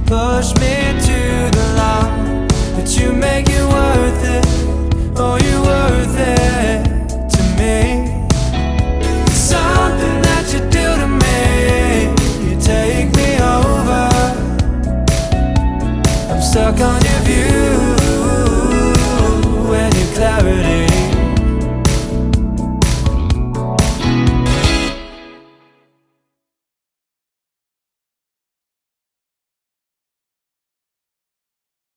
push me to the line, but you make it worth it. Oh, you're worth it to me. Something that you do to me, you take me over. I'm stuck on